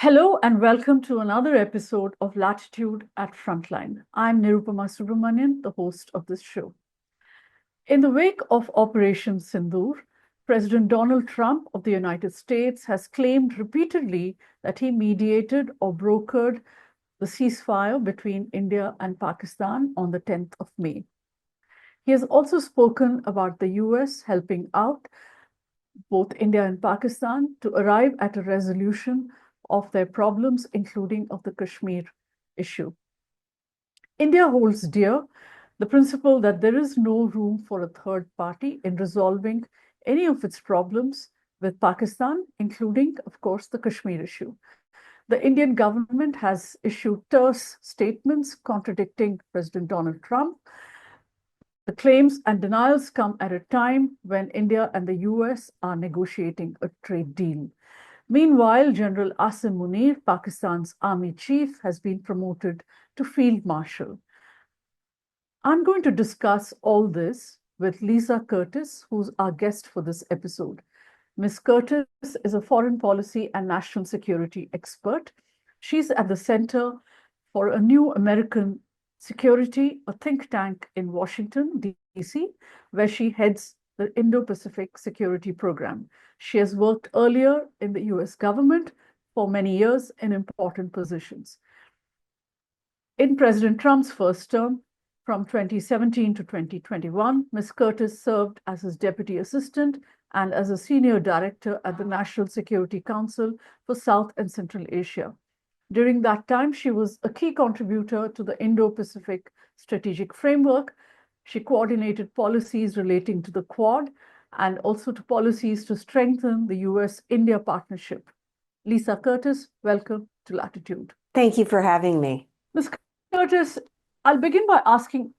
Hello and welcome to another episode of Latitude at Frontline. I'm Nirupama Subramanian, the host of this show. In the wake of Operation Sindoor, President Donald Trump of the United States has claimed repeatedly that he mediated or brokered the ceasefire between India and Pakistan on the 10th of May. He has also spoken about the US helping out both India and Pakistan to arrive at a resolution of their problems, including of the Kashmir issue. India holds dear the principle that there is no room for a third party in resolving any of its problems with Pakistan, including, of course, the Kashmir issue. The Indian government has issued terse statements contradicting President Donald Trump. The claims and denials come at a time when India and the US are negotiating a trade deal. Meanwhile, General Asim Munir, Pakistan's army chief, has been promoted to Field Marshal. I'm going to discuss all this with Lisa Curtis, who's our guest for this episode. Ms. Curtis is a foreign policy and national security expert. She's at the Center for a New American Security, a think tank in Washington, D.C., where she heads the Indo-Pacific Security Program. She has worked earlier in the US government for many years in important positions. In President Trump's first term, from 2017 to 2021, Ms. Curtis served as his deputy assistant and as a senior director at the National Security Council for South and Central Asia. During that time, she was a key contributor to the Indo-Pacific Strategic Framework. She coordinated policies relating to the Quad and also to policies to strengthen the US-India partnership. Lisa Curtis, welcome to Latitude. Thank you for having me. Ms. Curtis, I'll begin by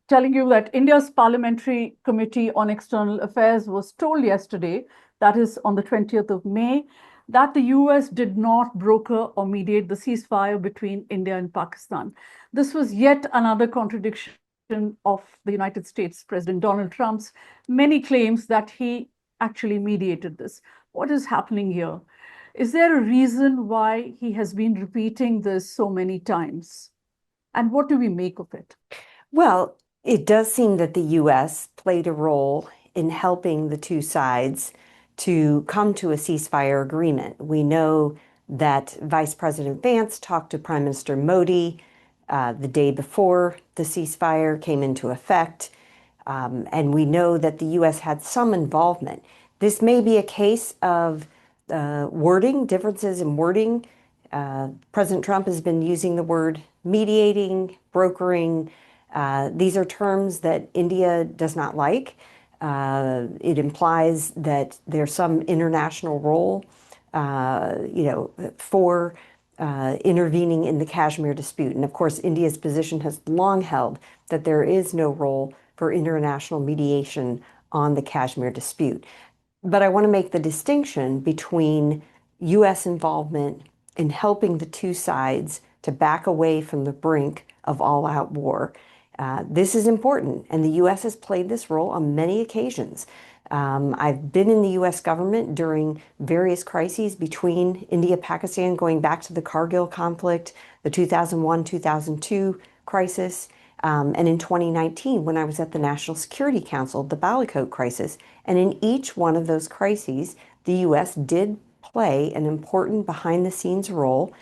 telling you that India's Parliamentary Committee on External Affairs was told yesterday, that is on the 20th of May, that the US did not broker or mediate the ceasefire between India and Pakistan. This was yet another contradiction of the United States President Donald Trump's many claims that he actually mediated this. What is happening here? Is there a reason why he has been repeating this so many times? And what do we make of it? Well, it does seem that the US played a role in helping the two sides to come to a ceasefire agreement. We know that Vice President Vance talked to Prime Minister Modi the day before the ceasefire came into effect, and we know that the US had some involvement. This may be a case of wording, differences in wording. President Trump has been using the word mediating, brokering. These are terms that India does not like. It implies that there's some international role, for intervening in the Kashmir dispute. And of course, India's position has long held that there is no role for international mediation on the Kashmir dispute. But I want to make the distinction between US involvement in helping the two sides to back away from the brink of all-out war. This is important, and the US has played this role on many occasions. I've been in the US government during various crises between India-Pakistan, going back to the Kargil conflict, the 2001-2002 crisis, and in 2019, when I was at the National Security Council, the Balakot crisis. And in each one of those crises, the US did play an important behind-the-scenes role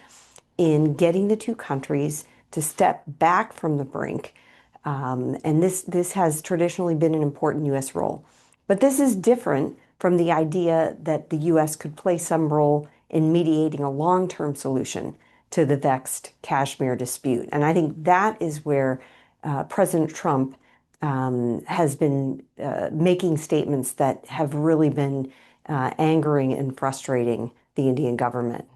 in getting the two countries to step back from the brink. And this has traditionally been an important US role. But this is different from the idea that the US could play some role in mediating a long-term solution to the vexed Kashmir dispute. And I think that is where President Trump has been making statements that have really been angering and frustrating the Indian government.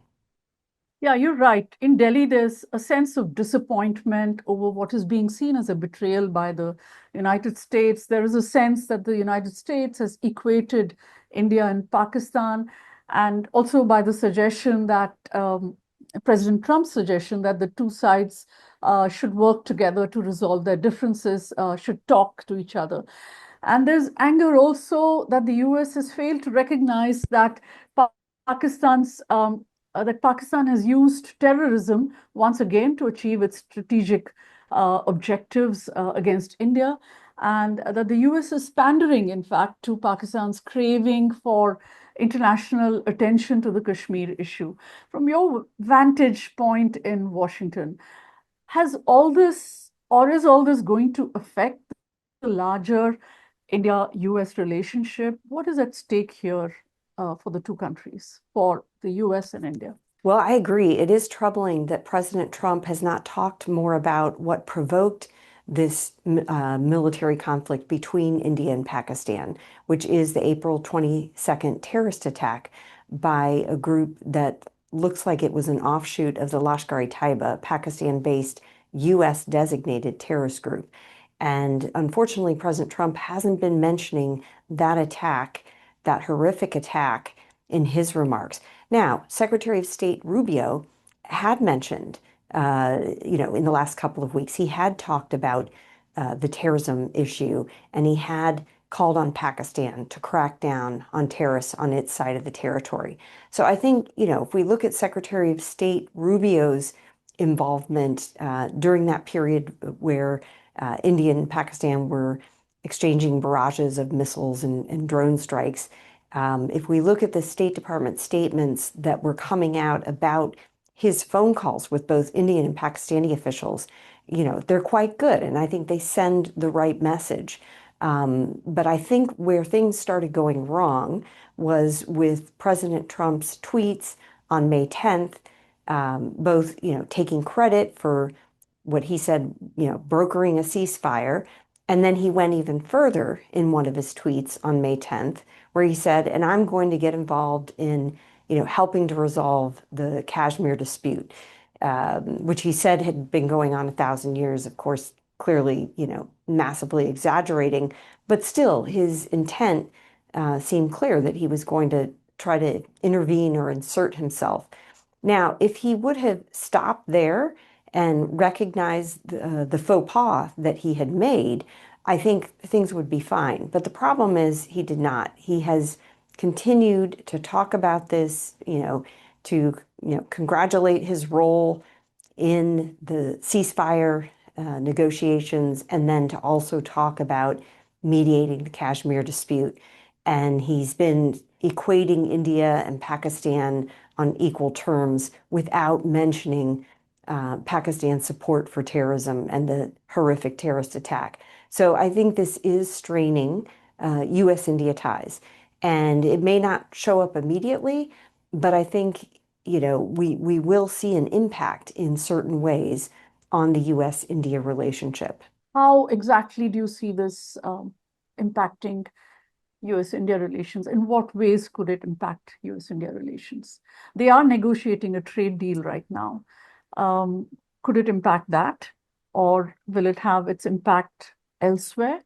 Yeah, you're right. In Delhi, there's a sense of disappointment over what is being seen as a betrayal by the United States. There is a sense that the United States has equated India and Pakistan, and also by the suggestion that President Trump's suggestion that the two sides should work together to resolve their differences, should talk to each other. And there's anger also that the US has failed to recognize that Pakistan's that Pakistan has used terrorism once again to achieve its strategic objectives against India, and that the US is pandering, in fact, to Pakistan's craving for international attention to the Kashmir issue. From your vantage point in Washington, has all this, or is all this going to affect the larger India-US relationship? What is at stake here for the two countries, for the US and India? Well, I agree. It is troubling that President Trump has not talked more about what provoked this military conflict between India and Pakistan, which is the April 22nd terrorist attack by a group that looks like it was an offshoot of the Lashkar-e-Taiba, Pakistan-based U.S. designated terrorist group. And unfortunately, President Trump hasn't been mentioning that attack, that horrific attack, in his remarks. Now, Secretary of State Rubio had mentioned, in the last couple of weeks, he had talked about the terrorism issue, and he had called on Pakistan to crack down on terrorists on its side of the territory. So I think, if we look at Secretary of State Rubio's involvement during that period where India and Pakistan were exchanging barrages of missiles and drone strikes, if we look at the State Department statements that were coming out about his phone calls with both Indian and Pakistani officials, they're quite good. And I think they send the right message. But I think where things started going wrong was with President Trump's tweets on May 10th, both, taking credit for what he said, brokering a ceasefire. And then he went even further in one of his tweets on May 10th, where he said, and I'm going to get involved in, helping to resolve the Kashmir dispute, which he said had been going on 1,000 years, of course, clearly, massively exaggerating, but still his intent seemed clear that he was going to try to intervene or insert himself. Now, if he would have stopped there and recognized the faux pas that he had made, I think things would be fine. But the problem is he did not. He has continued to talk about this, to congratulate his role in the ceasefire negotiations, and then to also talk about mediating the Kashmir dispute. And he's been equating India and Pakistan on equal terms without mentioning Pakistan's support for terrorism and the horrific terrorist attack. So I think this is straining U.S.-India ties. And it may not show up immediately, but I think, we will see an impact in certain ways on the U.S.-India relationship. How exactly do you see this impacting US-India relations? In what ways could it impact US-India relations? They are negotiating a trade deal right now. Could it impact that, or will it have its impact elsewhere?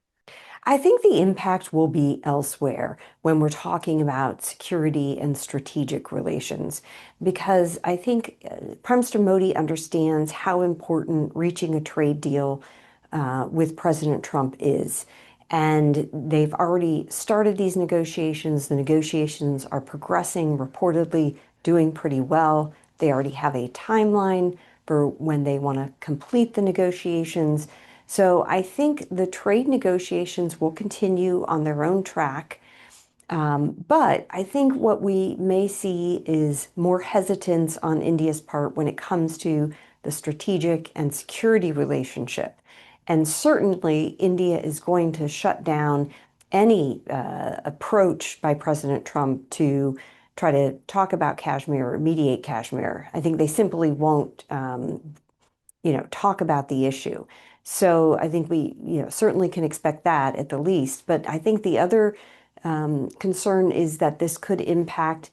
I think the impact will be elsewhere when we're talking about security and strategic relations, because I think Prime Minister Modi understands how important reaching a trade deal with President Trump is. And they've already started these negotiations. The negotiations are progressing, reportedly doing pretty well. They already have a timeline for when they want to complete the negotiations. So I think the trade negotiations will continue on their own track. But I think what we may see is more hesitance on India's part when it comes to the strategic and security relationship. And certainly, India is going to shut down any approach by President Trump to try to talk about Kashmir or mediate Kashmir. I think they simply won't, talk about the issue. So I think we, certainly can expect that at the least. But I think the other concern is that this could impact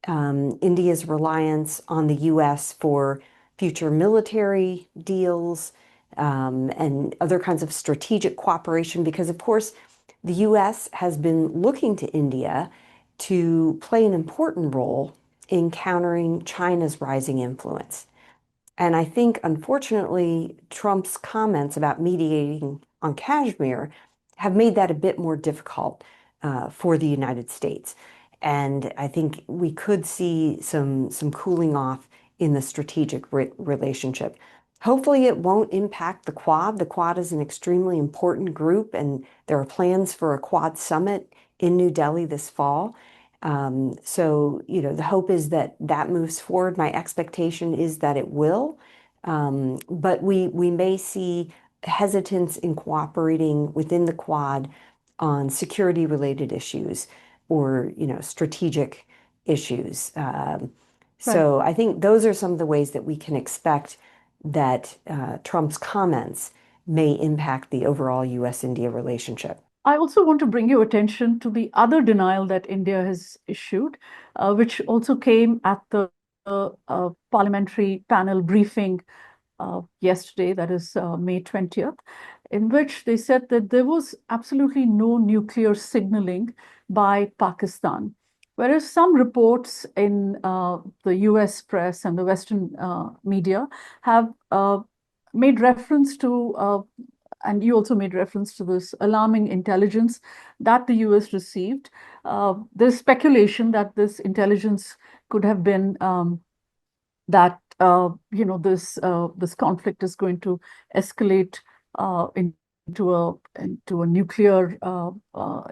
India's reliance on the U.S. for future military deals and other kinds of strategic cooperation, because, of course, the U.S. has been looking to India to play an important role in countering China's rising influence. And I think, unfortunately, Trump's comments about mediating on Kashmir have made that a bit more difficult for the United States. And I think we could see some cooling off in the strategic relationship. Hopefully, it won't impact the Quad. The Quad is an extremely important group, and there are plans for a Quad summit in New Delhi this fall. So, the hope is that that moves forward. My expectation is that it will. But we may see hesitance in cooperating within the Quad on security-related issues or, strategic issues. Right. So I think those are some of the ways that we can expect that Trump's comments may impact the overall U.S.-India relationship. I also want to bring your attention to the other denial that India has issued, which also came at the parliamentary panel briefing yesterday, that is May 20th, in which they said that there was absolutely no nuclear signaling by Pakistan. Whereas some reports in the US press and the Western media have made reference to, and you also made reference to this alarming intelligence that the US received. There's speculation that this intelligence could have been that this conflict is going to escalate into a nuclear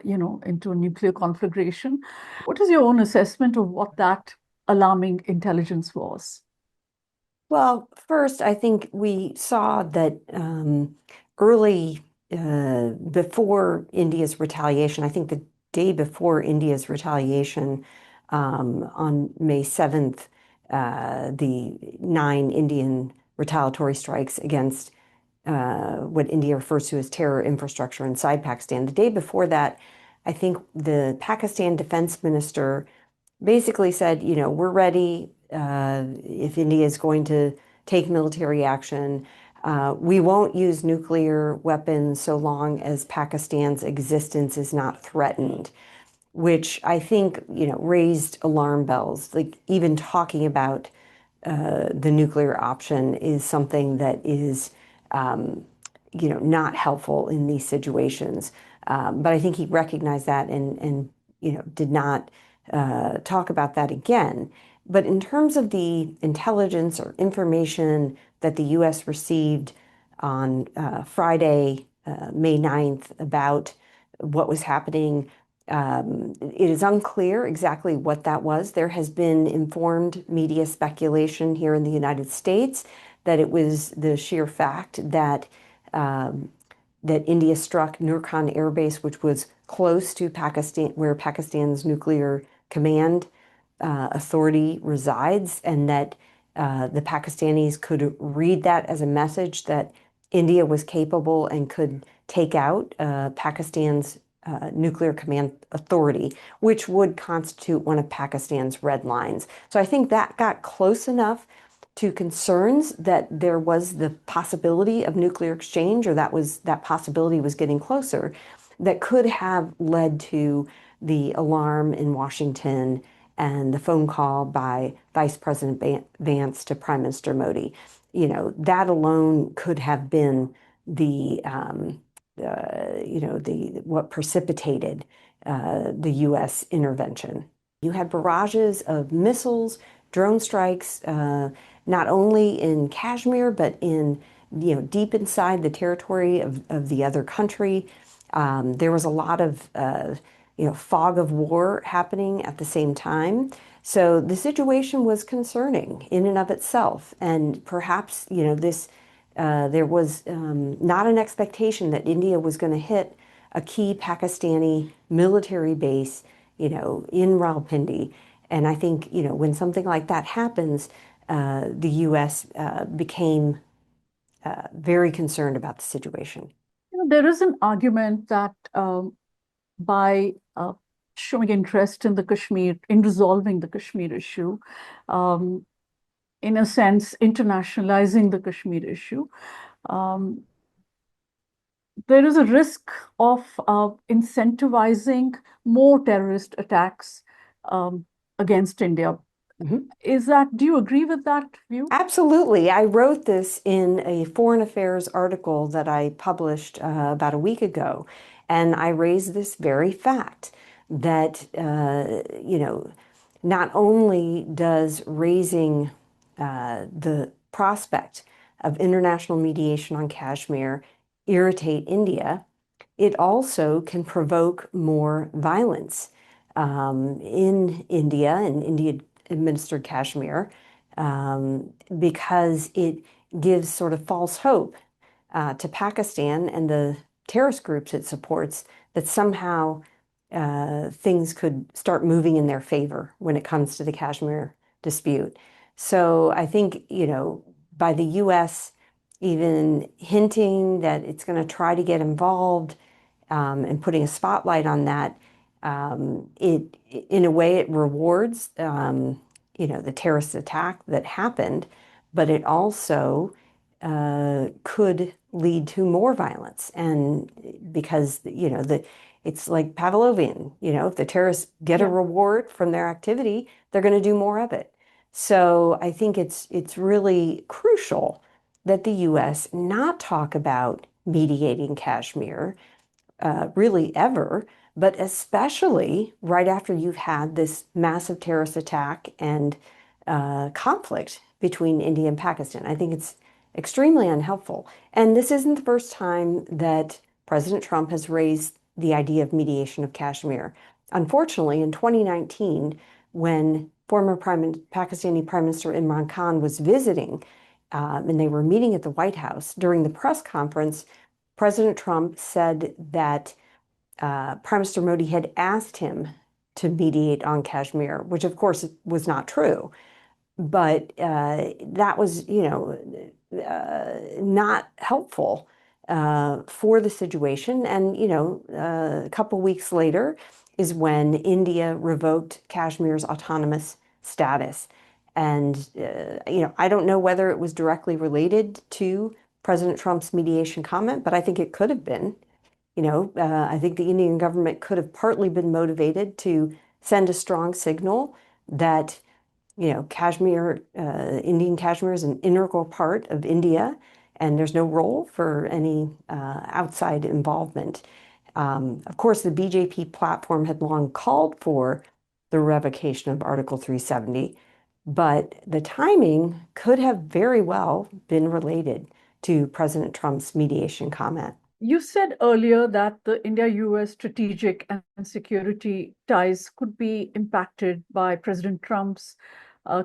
into a nuclear conflagration. What is your own assessment of what that alarming intelligence was? Well, first, I think we saw that early before India's retaliation, I think the day before India's retaliation on May 7th, the 9 Indian retaliatory strikes against what India refers to as terror infrastructure inside Pakistan. The day before that, I think the Pakistan defense minister basically said, we're ready if India is going to take military action. We won't use nuclear weapons so long as Pakistan's existence is not threatened, which I think, raised alarm bells. Like even talking about the nuclear option is something that is, not helpful in these situations. But I think he recognized that and did not talk about that again. But in terms of the intelligence or information that the U.S. received on Friday, May 9th, about what was happening, it is unclear exactly what that was. There has been informed media speculation here in the United States that it was the sheer fact that that India struck Nurkan Air Base, which was close to Pakistan, where Pakistan's nuclear command authority resides, and that the Pakistanis could read that as a message that India was capable and could take out Pakistan's nuclear command authority, which would constitute one of Pakistan's red lines. So I think that got close enough to concerns that there was the possibility of nuclear exchange, or that possibility was getting closer, that could have led to the alarm in Washington and the phone call by Vice President Vance to Prime Minister Modi. That alone could have been the what precipitated the U.S. intervention. You had barrages of missiles, drone strikes, not only in Kashmir, but in deep inside the territory of the other country. There was a lot of fog of war happening at the same time. So the situation was concerning in and of itself. And perhaps, there was not an expectation that India was going to hit a key Pakistani military base, in Rawalpindi. And I think, when something like that happens, the U.S. became very concerned about the situation. There is an argument that by showing interest in the Kashmir, in resolving the Kashmir issue, um, in a sense, internationalizing the Kashmir issue, um, there is a risk of incentivizing more terrorist attacks against India. Mhm. Do you agree with that view? Absolutely. I wrote this in a foreign affairs article that I published about a week ago, and I raised this very fact. that, not only does raising the prospect of international mediation on Kashmir irritate India, it also can provoke more violence in India and India-administered Kashmir because it gives sort of false hope to Pakistan and the terrorist groups it supports that somehow things could start moving in their favor when it comes to the Kashmir dispute. So I think, by the U.S. even hinting that it's going to try to get involved and putting a spotlight on that, in a way, it rewards, the terrorist attack that happened, but it also could lead to more violence. And because, it's like Pavlovian, if the terrorists get a reward from their activity, they're going to do more of it. So I think it's really crucial that the U.S. not talk about mediating Kashmir, really ever, but especially right after you've had this massive terrorist attack and conflict between India and Pakistan. I think it's extremely unhelpful. And this isn't the first time that President Trump has raised the idea of mediation of Kashmir. Unfortunately, in 2019, when former Pakistani Prime Minister Imran Khan was visiting, and they were meeting at the White House, during the press conference, President Trump said that Prime Minister Modi had asked him to mediate on Kashmir, which of course was not true. But that was, not helpful for the situation. And, a couple weeks later is when India revoked Kashmir's autonomous status. And, I don't know whether it was directly related to President Trump's mediation comment, but I think it could have been. I think the Indian government could have partly been motivated to send a strong signal that, Kashmir, Indian Kashmir is an integral part of India, and there's no role for any outside involvement. Of course, the BJP platform had long called for the revocation of Article 370, but the timing could have very well been related to President Trump's mediation comment. You said earlier that the India-US strategic and security ties could be impacted by President Trump's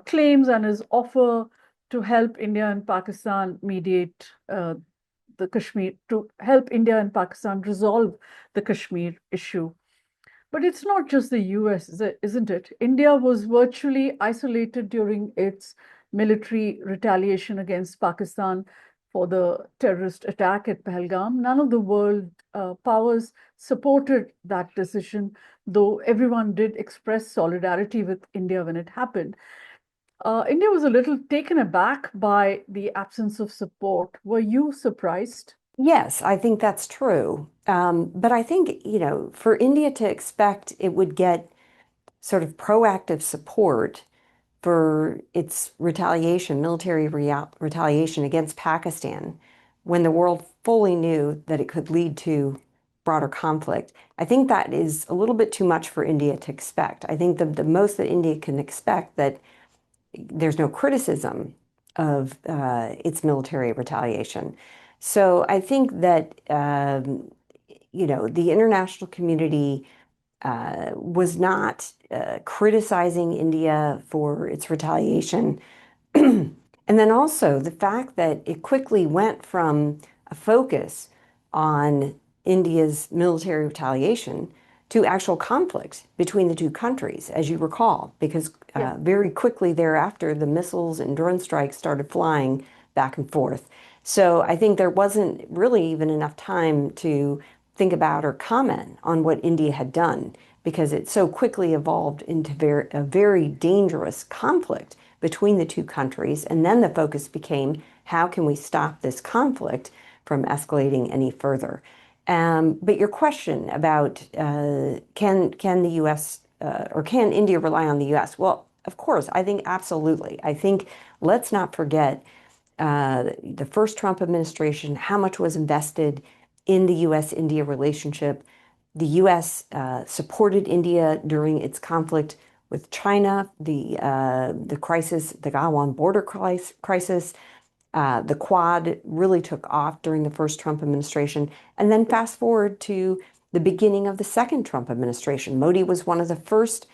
claims and his offer to help India and Pakistan mediate the Kashmir, to help India and Pakistan resolve the Kashmir issue. But it's not just the US, isn't it? India was virtually isolated during its military retaliation against Pakistan for the terrorist attack at Pahalgam. None of the world powers supported that decision, though everyone did express solidarity with India when it happened. India was a little taken aback by the absence of support. Were you surprised? Yes, I think that's true. But I think, for India to expect it would get sort of proactive support for its retaliation, military retaliation against Pakistan, when the world fully knew that it could lead to broader conflict, I think that is a little bit too much for India to expect. I think the most that India can expect that there's no criticism of its military retaliation. So I think that, the international community was not criticizing India for its retaliation. And then also the fact that it quickly went from a focus on India's military retaliation to actual conflict between the two countries, as you recall, because very quickly thereafter, the missiles and drone strikes started flying back and forth. So I think there wasn't really even enough time to think about or comment on what India had done, because it so quickly evolved into a very dangerous conflict between the two countries. And then the focus became, how can we stop this conflict from escalating any further? But your question about can the U.S. Or can India rely on the U.S.? Well, of course, I think absolutely. I think let's not forget the first Trump administration, how much was invested in the U.S.-India relationship The U.S. Supported India during its conflict with China, the crisis, the Gawan border crisis. The Quad really took off during the first Trump administration. And then fast forward to the beginning of the second Trump administration. Modi was one of the first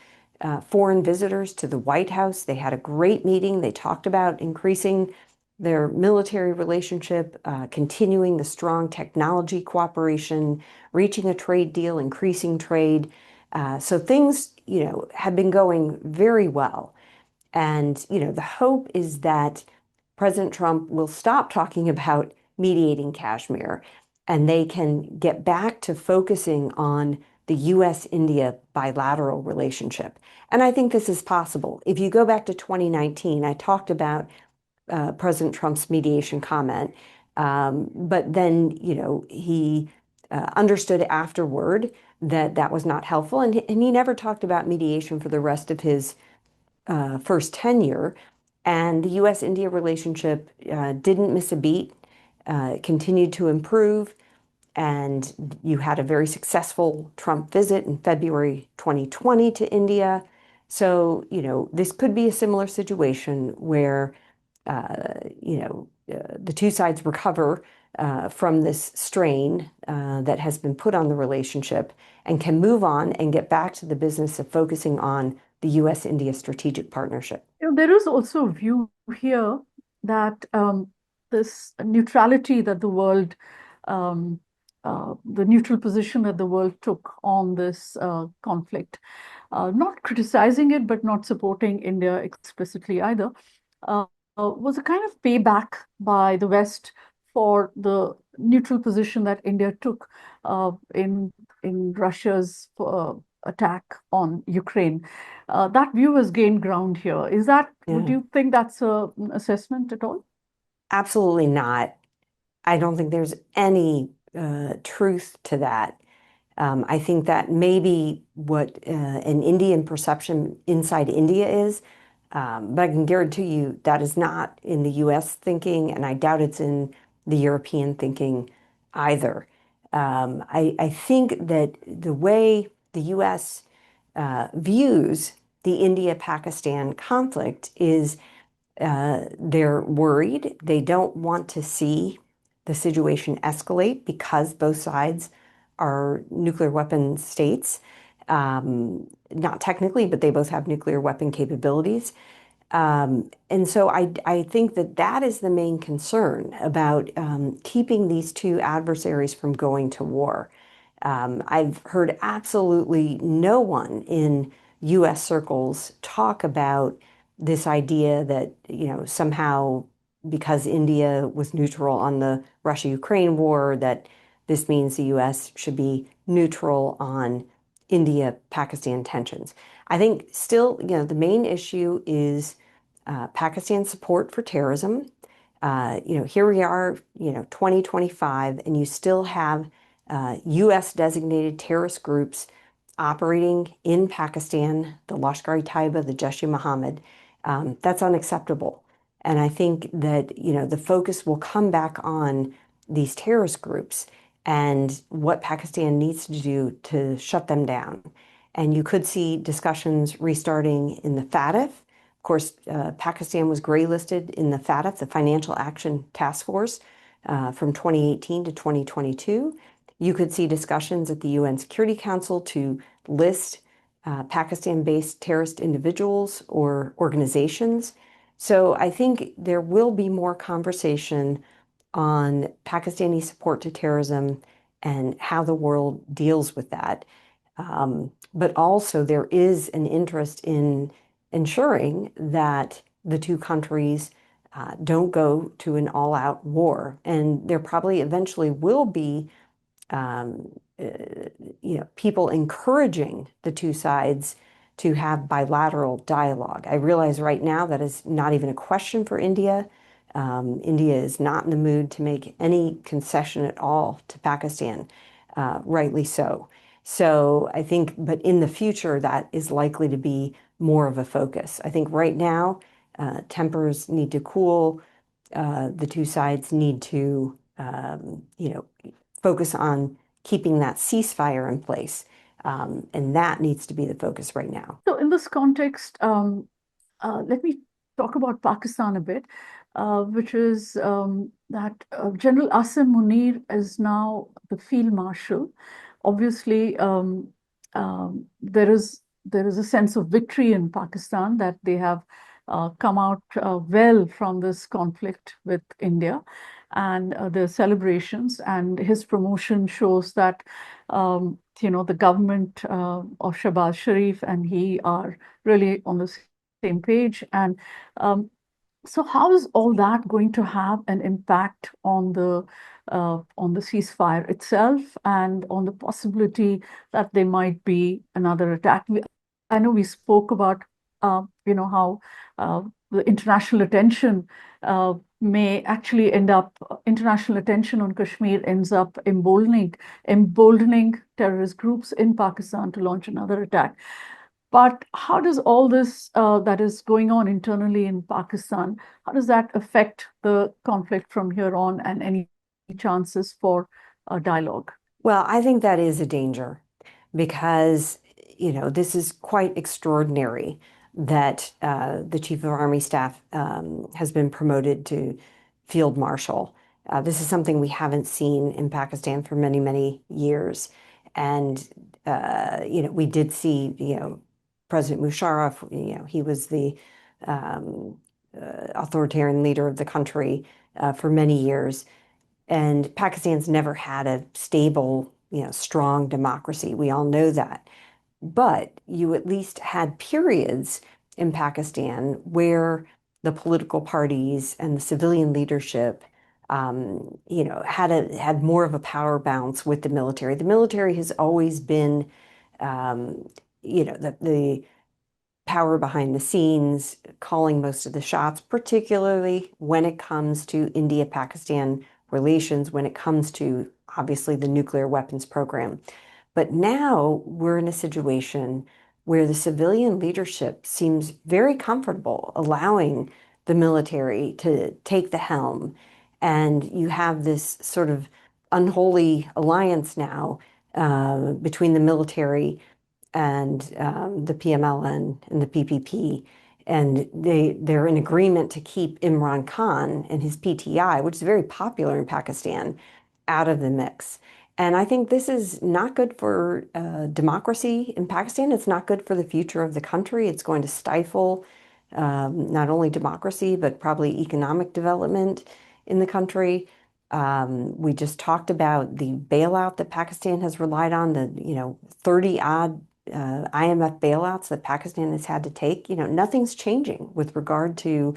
foreign visitors to the White House. They had a great meeting. They talked about increasing their military relationship, continuing the strong technology cooperation, reaching a trade deal, increasing trade. So things, have been going very well. And, the hope is that President Trump will stop talking about mediating Kashmir and they can get back to focusing on the US-India bilateral relationship. And I think this is possible. If you go back to 2019, I talked about President Trump's mediation comment, but then, he understood afterward that that was not helpful, and he never talked about mediation for the rest of his first tenure. And the US-India relationship didn't miss a beat, continued to improve. And you had a very successful Trump visit in February 2020 to India. So, this could be a similar situation where, the two sides recover from this strain that has been put on the relationship and can move on and get back to the business of focusing on the US-India strategic partnership. There is also a view here that this neutrality that the world, the neutral position that the world took on this conflict, not criticizing it, but not supporting India explicitly either, was a kind of payback by the West for the neutral position that India took in Russia's attack on Ukraine. That view has gained ground here. Would you think that's an assessment at all? Absolutely not. I don't think there's any truth to that. I think that maybe what an Indian perception inside India is, but I can guarantee you that is not in the US thinking, and I doubt it's in the European thinking either. I think that the way the US views the India-Pakistan conflict is they're worried. They don't want to see the situation escalate because both sides are nuclear weapon states. Not technically, but they both have nuclear weapon capabilities. And so I think that that is the main concern about keeping these two adversaries from going to war. I've heard absolutely no one in US circles talk about this idea that, somehow because India was neutral on the Russia-Ukraine war, that this means the US should be neutral on India-Pakistan tensions. I think still, the main issue is Pakistan's support for terrorism. Here we are, 2025, and you still have US designated terrorist groups operating in Pakistan, the Lashkar-e-Taiba, the Jaish-e-Mohammed. That's unacceptable. And I think that, the focus will come back on these terrorist groups and what Pakistan needs to do to shut them down. And you could see discussions restarting in the FATF. Of course, Pakistan was gray-listed in the FATF, the Financial Action Task Force, from 2018 to 2022. You could see discussions at the UN Security Council to list Pakistan-based terrorist individuals or organizations. So I think there will be more conversation on Pakistani support to terrorism and how the world deals with that. But also there is an interest in ensuring that the two countries don't go to an all-out war. And there probably eventually will be people encouraging the two sides to have bilateral dialogue. I realize right now that is not even a question for India. India is not in the mood to make any concession at all to Pakistan, rightly so. So I think, but in the future, that is likely to be more of a focus. I think right now, tempers need to cool. The two sides need to, focus on keeping that ceasefire in place. And that needs to be the focus right now. So in this context, let me talk about Pakistan a bit, which is that General Asim Munir is now the Field Marshal. Obviously, there is a sense of victory in Pakistan that they have come out well from this conflict with India, and the celebrations and his promotion shows that the government of Shahbaz Sharif and he are really on the same page. And so how is all that going to have an impact on the ceasefire itself and on the possibility that there might be another attack? I know we spoke about how the international attention may actually end up international attention on Kashmir ends up emboldening terrorist groups in Pakistan to launch another attack. But how does all this that is going on internally in Pakistan, how does that affect the conflict from here on and any chances for a dialogue? Well, I think that is a danger because, this is quite extraordinary that the Chief of Army Staff has been promoted to Field Marshal. This is something we haven't seen in Pakistan for many, many years. And, we did see, President Musharraf, he was the authoritarian leader of the country for many years. And Pakistan's never had a stable, strong democracy. We all know that. But you at least had periods in Pakistan where the political parties and the civilian leadership, had more of a power balance with the military. The military has always been, the power behind the scenes, calling most of the shots, particularly when it comes to India-Pakistan relations, when it comes to obviously the nuclear weapons program. But now we're in a situation where the civilian leadership seems very comfortable allowing the military to take the helm. And you have this sort of unholy alliance now between the military and the PMLN and the PPP. And they're in agreement to keep Imran Khan and his PTI, which is very popular in Pakistan, out of the mix. And I think this is not good for democracy in Pakistan. It's not good for the future of the country. It's going to stifle not only democracy, but probably economic development in the country. We just talked about the bailout that Pakistan has relied on, the 30 odd IMF bailouts that Pakistan has had to take. Nothing's changing with regard to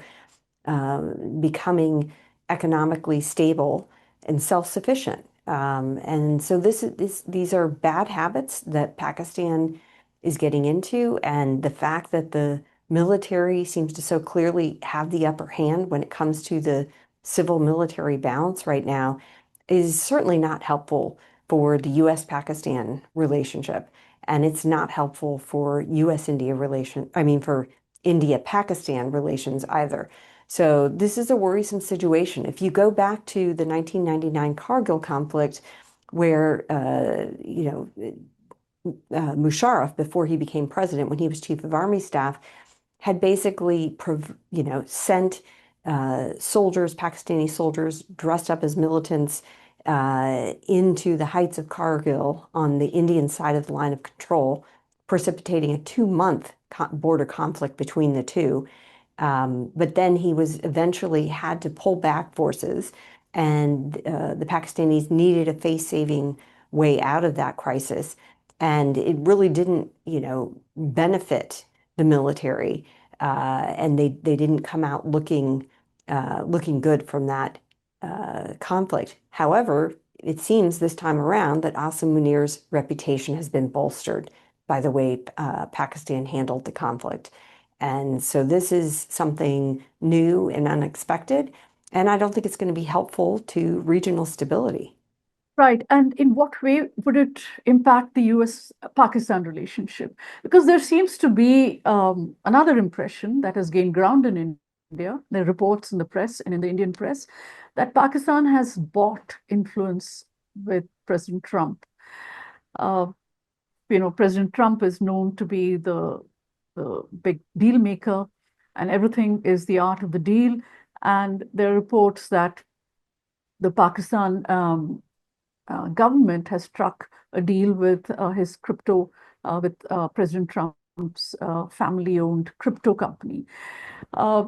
becoming economically stable and self-sufficient. And so these are bad habits that Pakistan is getting into, and the fact that the military seems to so clearly have the upper hand when it comes to the civil-military balance right now is certainly not helpful for the U.S.-Pakistan relationship, and it's not helpful for for India-Pakistan relations either. So this is a worrisome situation. If you go back to the 1999 Kargil conflict, where Musharraf, before he became president, when he was Chief of Army Staff, had basically sent soldiers, Pakistani soldiers dressed up as militants into the heights of Kargil on the Indian side of the line of control, precipitating a 2-month border conflict between the two. But then he was eventually had to pull back forces, and the Pakistanis needed a face-saving way out of that crisis. And it really didn't, benefit the military, and they didn't come out looking good from that conflict. However, it seems this time around that Asim Munir's reputation has been bolstered by the way Pakistan handled the conflict. And so this is something new and unexpected, and I don't think it's going to be helpful to regional stability. Right. And in what way would it impact the US-Pakistan relationship? Because there seems to be another impression that has gained ground in India. There are reports in the press and in the Indian press that Pakistan has bought influence with President Trump. Uh, President Trump is known to be the big deal maker, and everything is the art of the deal. And there are reports that the Pakistan government has struck a deal with his crypto, with President Trump's family-owned crypto company. Uh,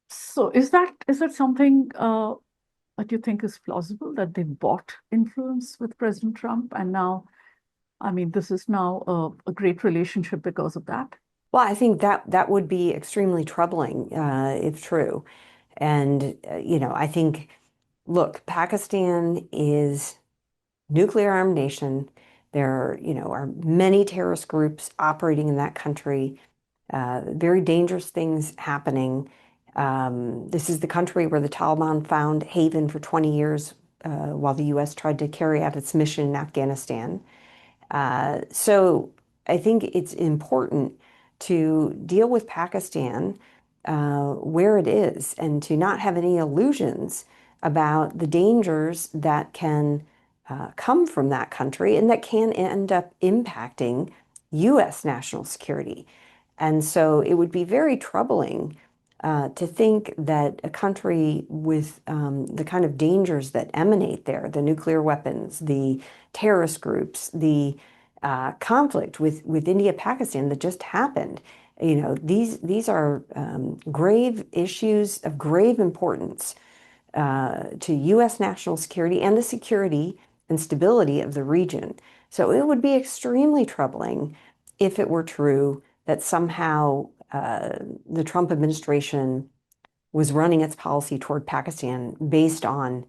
so is that something that you think is plausible, that they bought influence with President Trump, and now, I mean, this is now a great relationship because of that? Well, I think that would be extremely troubling if true. And, I think, look, Pakistan is nuclear armed nation. There, are many terrorist groups operating in that country, very dangerous things happening. This is the country where the Taliban found haven for 20 years while the U.S. tried to carry out its mission in Afghanistan. So I think it's important to deal with Pakistan where it is and to not have any illusions about the dangers that can come from that country and that can end up impacting U.S. national security. And so it would be very troubling to think that a country with the kind of dangers that emanate there, the nuclear weapons, the terrorist groups, the conflict with India-Pakistan that just happened, these are grave issues of grave importance to U.S. national security and the security and stability of the region. So it would be extremely troubling if it were true that somehow the Trump administration was running its policy toward Pakistan based on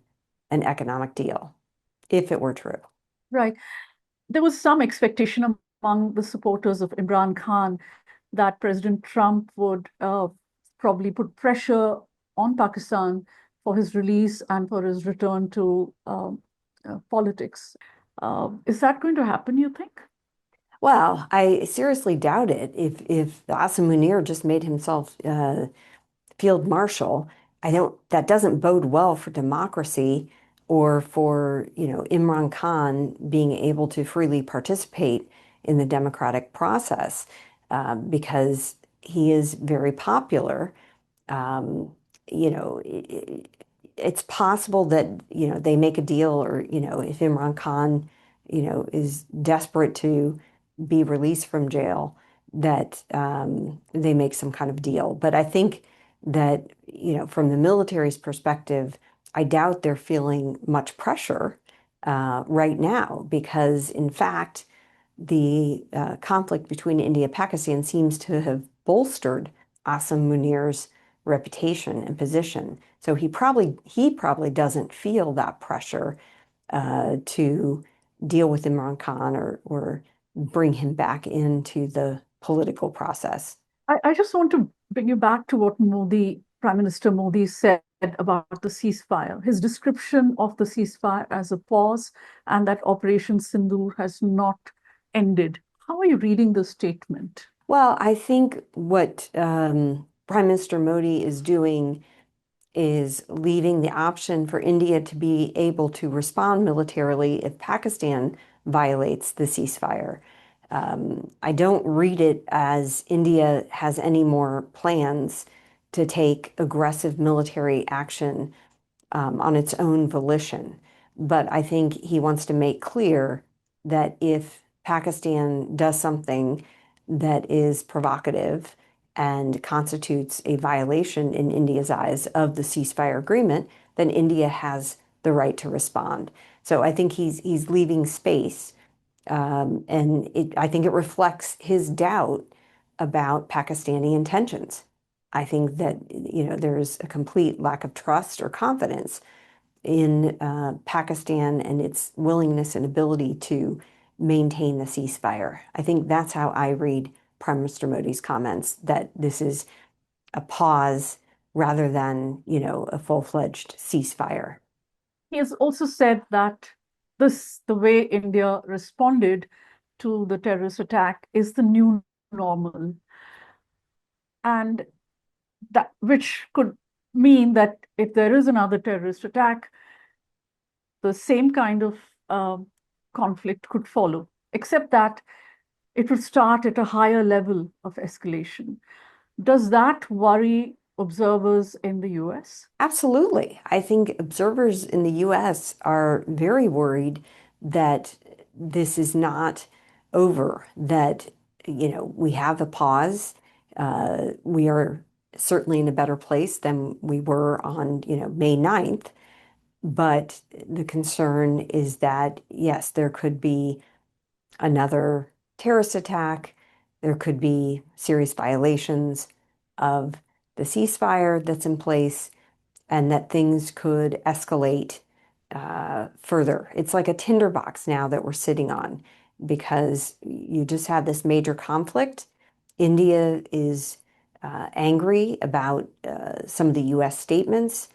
an economic deal, if it were true. Right. There was some expectation among the supporters of Imran Khan that President Trump would probably put pressure on Pakistan for his release and for his return to politics. Is that going to happen, you think? Well, I seriously doubt it. If Asim Munir just made himself Field Marshal, that doesn't bode well for democracy or for, Imran Khan being able to freely participate in the democratic process because he is very popular. Um, it's possible that, they make a deal or, if Imran Khan, is desperate to be released from jail, that they make some kind of deal. But I think that, from the military's perspective, I doubt they're feeling much pressure right now because, in fact, the conflict between India and Pakistan seems to have bolstered Asim Munir's reputation and position. So he probably doesn't feel that pressure to deal with Imran Khan or bring him back into the political process. I just want to bring you back to what Prime Minister Modi said about the ceasefire. His description of the ceasefire as a pause and that Operation Sindoor has not ended. How are you reading the statement? Well, I think what Prime Minister Modi is doing is leaving the option for India to be able to respond militarily if Pakistan violates the ceasefire. I don't read it as India has any more plans to take aggressive military action on its own volition. But I think he wants to make clear that if Pakistan does something that is provocative and constitutes a violation in India's eyes of the ceasefire agreement, then India has the right to respond. So I think he's leaving space, and I think it reflects his doubt about Pakistani intentions. I think that there's a complete lack of trust or confidence in Pakistan and its willingness and ability to maintain the ceasefire. I think that's how I read Prime Minister Modi's comments, that this is a pause rather than, a full-fledged ceasefire. He has also said that the way India responded to the terrorist attack is the new normal. And that which could mean that if there is another terrorist attack, the same kind of conflict could follow, except that it would start at a higher level of escalation. Does that worry observers in the US? Absolutely. I think observers in the US are very worried that this is not over, that, we have a pause. We are certainly in a better place than we were on, May 9th. But the concern is that, yes, there could be another terrorist attack. There could be serious violations of the ceasefire that's in place, and that things could escalate further. It's like a tinderbox now that we're sitting on because you just had this major conflict. India is angry about some of the US statements.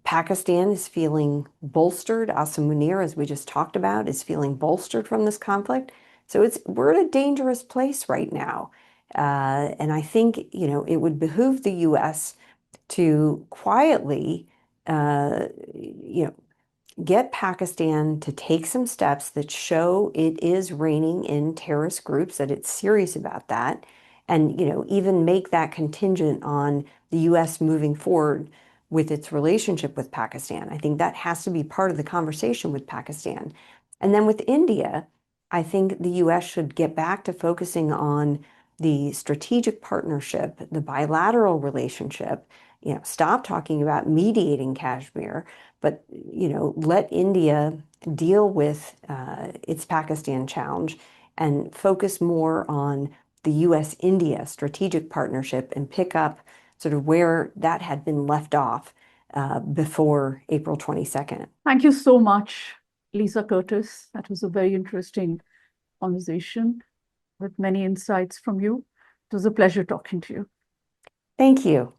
Pakistan is feeling bolstered. Asim Munir, as we just talked about, is feeling bolstered from this conflict. So we're at a dangerous place right now. And I think, it would behoove the US to quietly, get Pakistan to take some steps that show it is reining in terrorist groups, that it's serious about that, and even make that contingent on the US moving forward with its relationship with Pakistan. I think that has to be part of the conversation with Pakistan. And then with India, I think the US should get back to focusing on the strategic partnership, the bilateral relationship, stop talking about mediating Kashmir, but, let India deal with its Pakistan challenge and focus more on the US-India strategic partnership and pick up sort of where that had been left off before April 22nd. Thank you so much, Lisa Curtis. That was a very interesting conversation with many insights from you. It was a pleasure talking to you. Thank you.